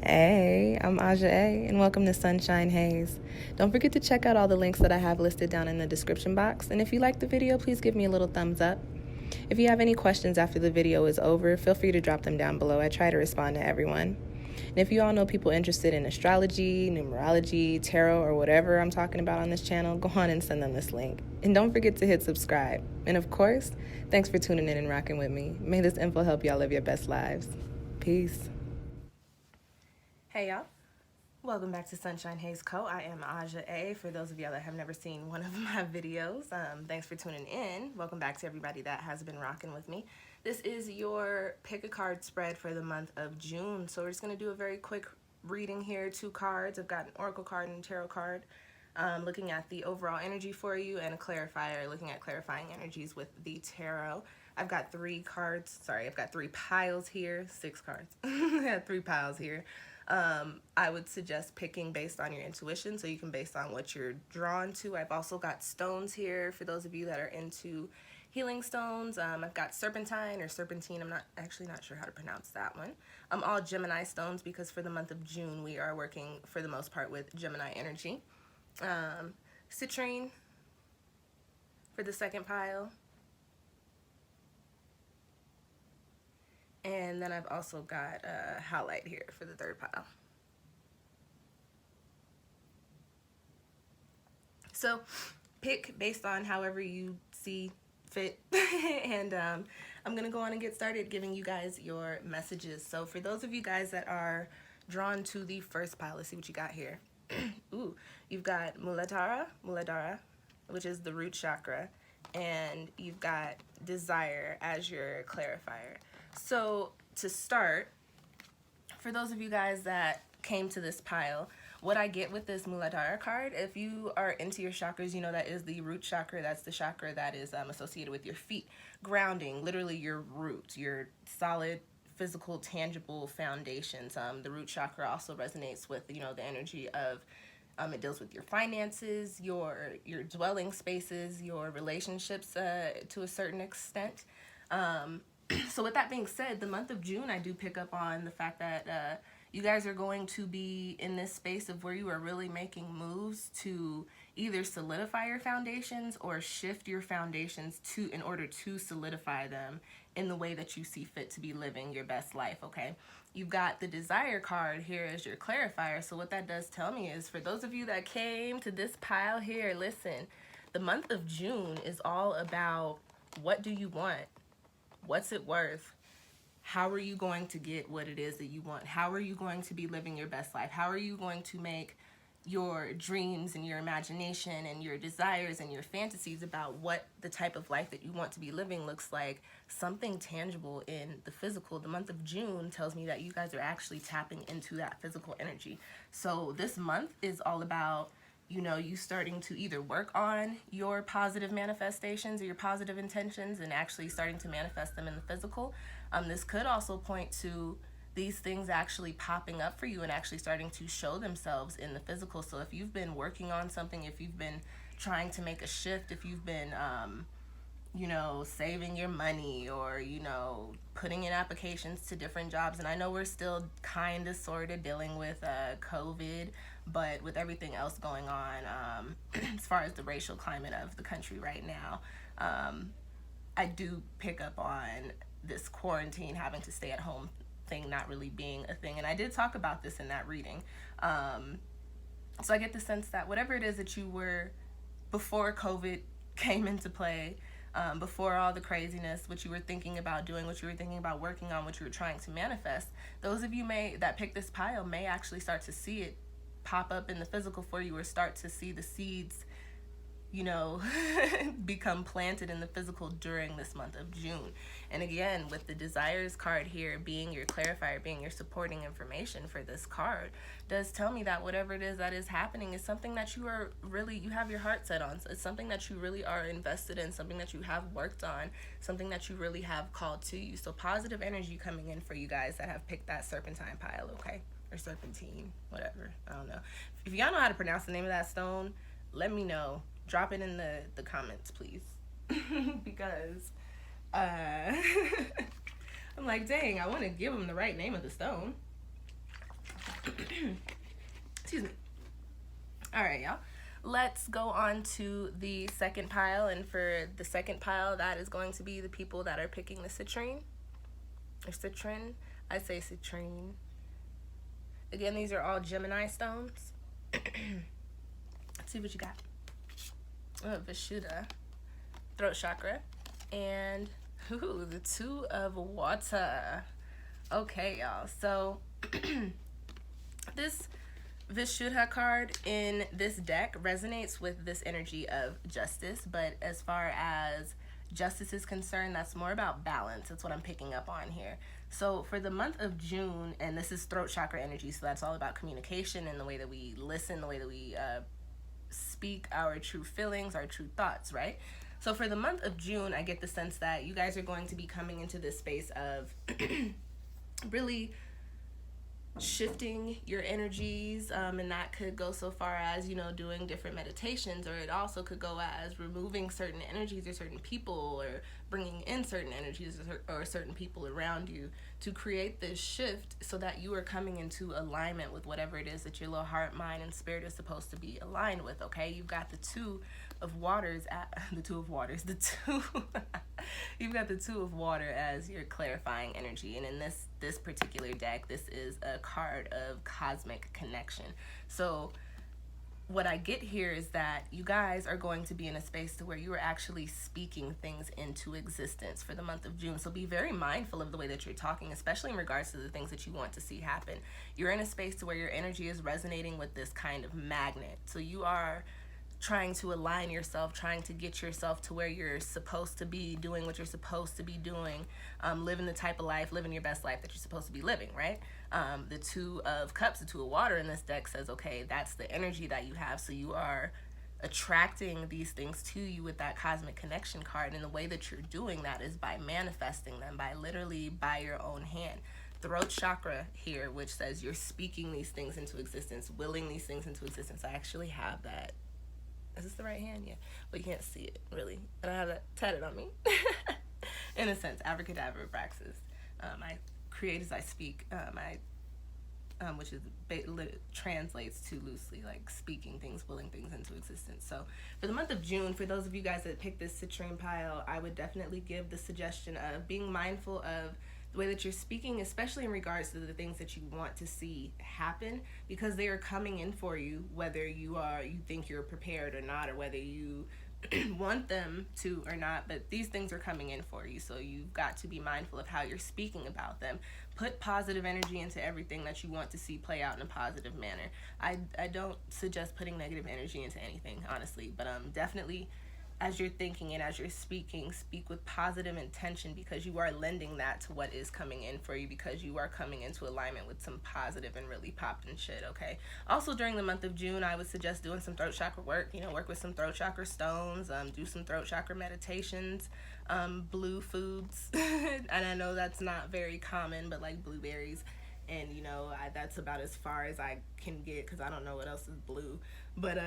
Hey, I'm Aja A, and welcome to Sunshine Haze. Don't forget to check out all the links that I have listed down in the description box, and if you like the video, please give me a little thumbs up. If you have any questions after the video is over, feel free to drop them down below. I try to respond to everyone. And if you all know people interested in astrology, numerology, tarot, or whatever I'm talking about on this channel, go on and send them this link. And don't forget to hit subscribe. And of course, thanks for tuning in and rocking with me. May this info help y'all live your best lives. Peace. Hey y'all, welcome back to SunshinehazeCo. I am Aja A. For those of y'all that have never seen one of my videos, thanks for tuning in. Welcome back to everybody that has been rocking with me. This is your pick a card spread for the month of June. So we're just going to do a very quick reading here. 2 cards. I've got an oracle card and a tarot card, looking at the overall energy for you, and a clarifier looking at clarifying energies with the tarot. I've got 3 cards. Sorry, I've got 3 piles here. 6 cards. I have 3 piles here. I would suggest picking based on your intuition, so you can base on what you're drawn to. I've also got stones here for those of you that are into healing stones. I've got Serpentine or Serpentine. I'm actually not sure how to pronounce that one. All Gemini stones, because for the month of June we are working for the most part with Gemini energy. Citrine for the second pile. And then I've also got Howlite here for the third pile. So pick based on however you see fit. And I'm going to go on and get started giving you guys your messages. So for those of you guys that are drawn to the first pile, let's see what you got here. Ooh, you've got Muladhara, which is the root chakra. And you've got desire as your clarifier. So to start, for those of you guys that came to this pile, what I get with this Muladhara card, if you are into your chakras, you know that is the root chakra. That's the chakra that is associated with your feet, grounding, literally your roots, your solid, physical, tangible foundations. The root chakra also resonates with, you know, the energy of, it deals with your finances, your dwelling spaces, your relationships to a certain extent. So with that being said, the month of June, I do pick up on the fact that you guys are going to be in this space of where you are really making moves to either solidify your foundations or shift your foundations in order to solidify them in the way that you see fit to be living your best life, okay? You've got the desire card here as your clarifier. So what that does tell me is, for those of you that came to this pile here, listen, the month of June is all about, what do you want? What's it worth? How are you going to get what it is that you want? How are you going to be living your best life? How are you going to make your dreams and your imagination and your desires and your fantasies about what the type of life that you want to be living looks like something tangible in the physical? The month of June tells me that you guys are actually tapping into that physical energy. So this month is all about, you know, you starting to either work on your positive manifestations or your positive intentions and actually starting to manifest them in the physical. This could also point to these things actually popping up for you and actually starting to show themselves in the physical. So if you've been working on something, if you've been trying to make a shift, if you've been, you know, saving your money, or, you know, putting in applications to different jobs. And I know we're still kind of sort of dealing with COVID, but with everything else going on, as far as the racial climate of the country right now, I do pick up on this quarantine, having to stay at home thing not really being a thing. And I did talk about this in that reading. So I get the sense that whatever it is that you were, before COVID came into play, before all the craziness, what you were thinking about doing, what you were thinking about working on, what you were trying to manifest, those of you that pick this pile may actually start to see it pop up in the physical for you, or start to see the seeds, you know, become planted in the physical during this month of June. And again, with the desires card here being your clarifier, being your supporting information for this card, does tell me that whatever it is that is happening is something that you have your heart set on. So it's something that you really are invested in, something that you have worked on, something that you really have called to you. So positive energy coming in for you guys that have picked that Serpentine pile, okay? Or Serpentine, whatever, I don't know. If y'all know how to pronounce the name of that stone, let me know. Drop it in the comments, please. Because I'm like, dang, I want to give them the right name of the stone. All right, y'all. Let's go on to the second pile. And for the second pile, that is going to be the people that are picking the citrine. Or citrine. I say citrine. Again, these are all Gemini stones. Let's see what you got. Oh, Vishuddha. Throat chakra. And the Two of Water. Okay, y'all. So this Vishuddha card in this deck resonates with this energy of justice, but as far as justice is concerned, that's more about balance. That's what I'm picking up on here. So for the month of June, and this is throat chakra energy, so that's all about communication and the way that we listen, the way that we speak our true feelings, our true thoughts, right? So for the month of June, I get the sense that you guys are going to be coming into this space of really shifting your energies, and that could go so far as, you know, doing different meditations, or it also could go as removing certain energies or certain people, or bringing in certain energies or certain people around you to create this shift so that you are coming into alignment with whatever it is that your little heart, mind, and spirit is supposed to be aligned with. Okay, you've got the Two of Waters you've got the Two of Water as your clarifying energy, and in this particular deck, this is a card of cosmic connection. So what I get here is that you guys are going to be in a space to where you are actually speaking things into existence for the month of June. So be very mindful of the way that you're talking, especially in regards to the things that you want to see happen. You're in a space to where your energy is resonating with this kind of magnet. So you are trying to align yourself, trying to get yourself to where you're supposed to be, doing what you're supposed to be doing, living the type of life, living your best life that you're supposed to be living, right? The Two of Cups, the Two of Water in this deck says, okay, that's the energy that you have. So you are attracting these things to you with that cosmic connection card. And the way that you're doing that is by manifesting them, by literally by your own hand. Throat chakra here, which says you're speaking these things into existence, willing these things into existence. I actually have that. Is this the right hand? Yeah. But you can't see it, really. And I have that tatted on me. In a sense, abracadabra, Braxis. I create as I speak. Which is translates to loosely, like speaking things, willing things into existence. So for the month of June, for those of you guys that picked this citrine pile, I would definitely give the suggestion of being mindful of the way that you're speaking, especially in regards to the things that you want to see happen, because they are coming in for you, whether you think you're prepared or not, or whether you want them to or not, but these things are coming in for you. So you've got to be mindful of how you're speaking about them. Put positive energy into everything that you want to see play out in a positive manner. I don't suggest putting negative energy into anything, honestly, but definitely as you're thinking and as you're speaking, speak with positive intention, because you are lending that to what is coming in for you, because you are coming into alignment with some positive and really popping shit, okay? Also, during the month of June, I would suggest doing some throat chakra work, work with some throat chakra stones, do some throat chakra meditations, blue foods, and I know that's not very common, but like blueberries, and that's about as far as I can get, because I don't know what else is blue, but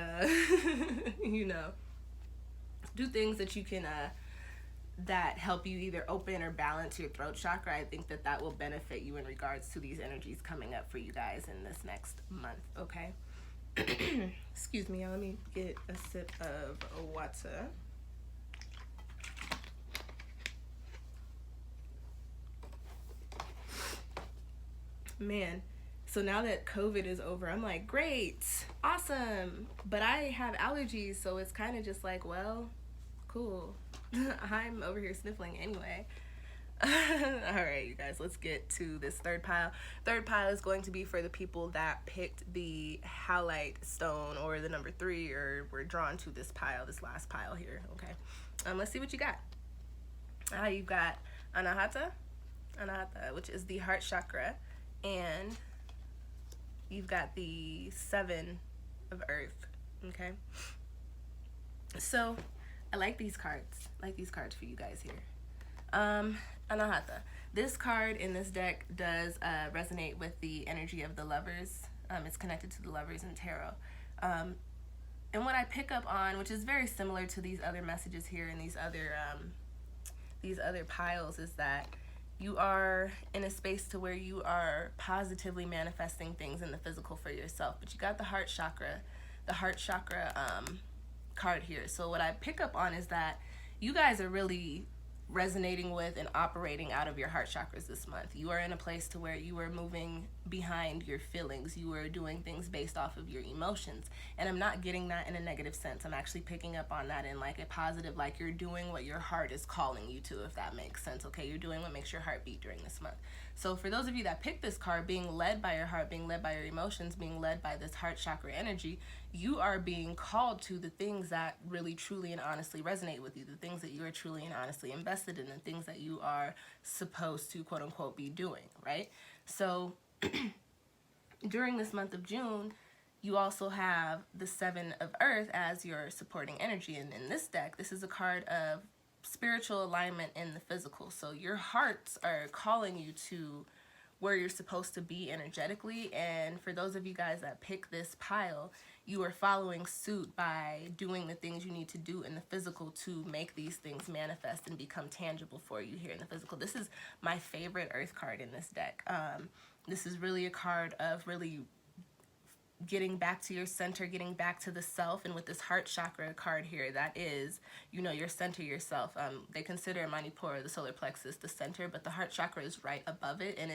do things that you can that help you either open or balance your throat chakra. I think that will benefit you in regards to these energies coming up for you guys in this next month, okay? Excuse me, let me get a sip of water. Man, so now that COVID is over, I'm like, great, awesome, but I have allergies, so it's kind of just like, well, cool. I'm over here sniffling anyway. All right, you guys, let's get to this third pile. Third pile is going to be for the people that picked the Howlite stone, or the number 3, or were drawn to this pile, this last pile here, okay? Let's see what you got. You've got Anahata, which is the heart chakra, and you've got the 7 of Earth, okay? So I like these cards. I like these cards for you guys here. Anahata. This card in this deck does resonate with the energy of the Lovers. It's connected to the Lovers in tarot. And what I pick up on, which is very similar to these other messages here and these other piles, is that you are in a space to where you are positively manifesting things in the physical for yourself. But you got the heart chakra the heart chakra card here. So what I pick up on is that you guys are really resonating with and operating out of your heart chakras this month. You are in a place to where you are moving behind your feelings. You are doing things based off of your emotions. And I'm not getting that in a negative sense. I'm actually picking up on that in like a positive, like you're doing what your heart is calling you to, if that makes sense. Okay, you're doing what makes your heart beat during this month. So for those of you that picked this card, being led by your heart, being led by your emotions, being led by this heart chakra energy, you are being called to the things that really, truly, and honestly resonate with you, the things that you are truly and honestly invested in, the things that you are supposed to, quote unquote, be doing, right? So during this month of June, you also have the Seven of Earth as your supporting energy. And in this deck, this is a card of spiritual alignment in the physical. So your hearts are calling you to where you're supposed to be energetically. And for those of you guys that pick this pile, you are following suit by doing the things you need to do in the physical to make these things manifest and become tangible for you here in the physical. This is my favorite Earth card in this deck. This is really a card of really getting back to your center, getting back to the self. And with this heart chakra card here, that is, you know, your center, yourself. They consider Manipura, the solar plexus, the center, but the heart chakra is right above it. And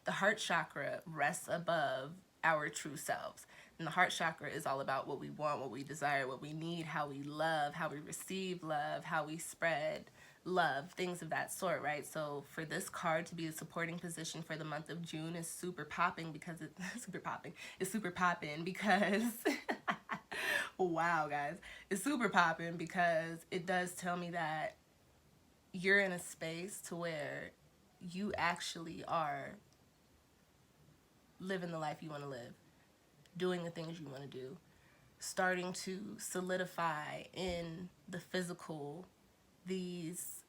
the heart chakra rests above our true selves. And the heart chakra is all about what we want, what we desire, what we need, how we love, how we receive love, how we spread love, things of that sort, right? So for this card to be a supporting position for the month of June is super popping because it's super popping because wow, guys, it's super popping because it does tell me that you're in a space to where you actually are living the life you want to live, doing the things you want to do, starting to solidify in the physical these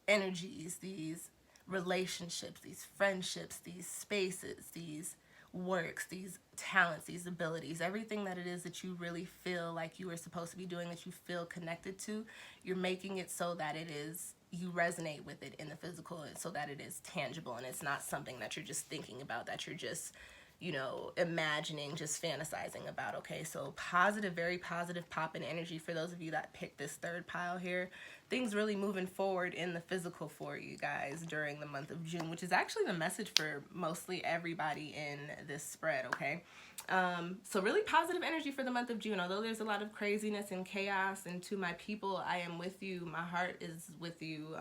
energies, these relationships, these friendships, these spaces, these works, these talents, these abilities, everything that it is that you really feel like you are supposed to be doing, that you feel connected to, you're making it so that it is, you resonate with it in the physical, and so that it is tangible and it's not something that you're just thinking about, that you're just, you know, imagining, just fantasizing about. Okay, so positive, very positive pop in energy for those of you that picked this third pile here. Things really moving forward in the physical for you guys during the month of June, which is actually the message for mostly everybody in this spread, okay? So really positive energy for the month of June. Although there's a lot of craziness and chaos, and to my people, I am with you. My heart is with you.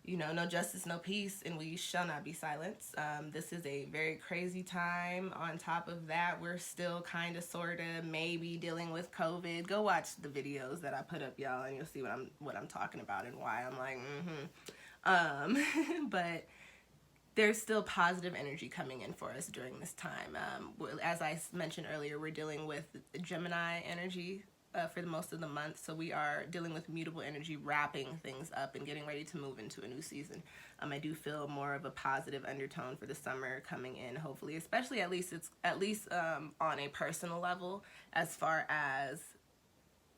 You know, no justice, no peace, and we shall not be silenced. This is a very crazy time. On top of that, we're still kind of, sort of, maybe dealing with COVID. Go watch the videos that I put up, y'all, and you'll see what I'm talking about and why I'm like, but there's still positive energy coming in for us during this time. As I mentioned earlier, we're dealing with Gemini energy for the most of the month, so we are dealing with mutable energy, wrapping things up and getting ready to move into a new season. I do feel more of a positive undertone for the summer coming in, hopefully, especially at least on a personal level as far as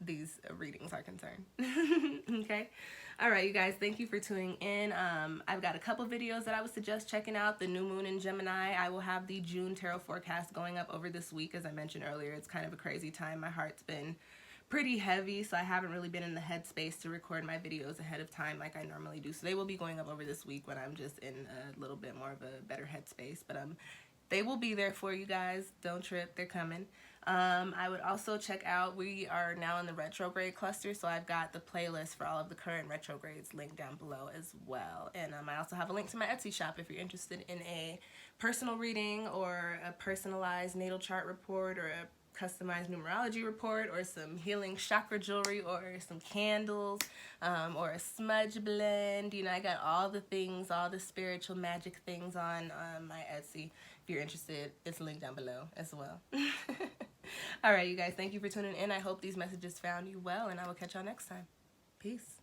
these readings are concerned. Okay, all right, you guys, thank you for tuning in. I've got a couple videos that I would suggest checking out. The new moon in Gemini. I will have the June tarot forecast going up over this week. As I mentioned earlier, it's kind of a crazy time. My heart's been pretty heavy, so I haven't really been in the headspace to record my videos ahead of time like I normally do. So they will be going up over this week when I'm just in a little bit more of a better headspace. But they will be there for you guys. Don't trip, they're coming. I would also check out, we are now in the retrograde cluster, so I've got the playlist for all of the current retrogrades linked down below as well. And I also have a link to my Etsy shop if you're interested in a personal reading or a personalized natal chart report or a customized numerology report or some healing chakra jewelry or some candles or a smudge blend. You know, I got all the things, all the spiritual magic things on my Etsy. If you're interested, it's linked down below as well. All right, you guys, thank you for tuning in. I hope these messages found you well, and I will catch y'all next time. Peace.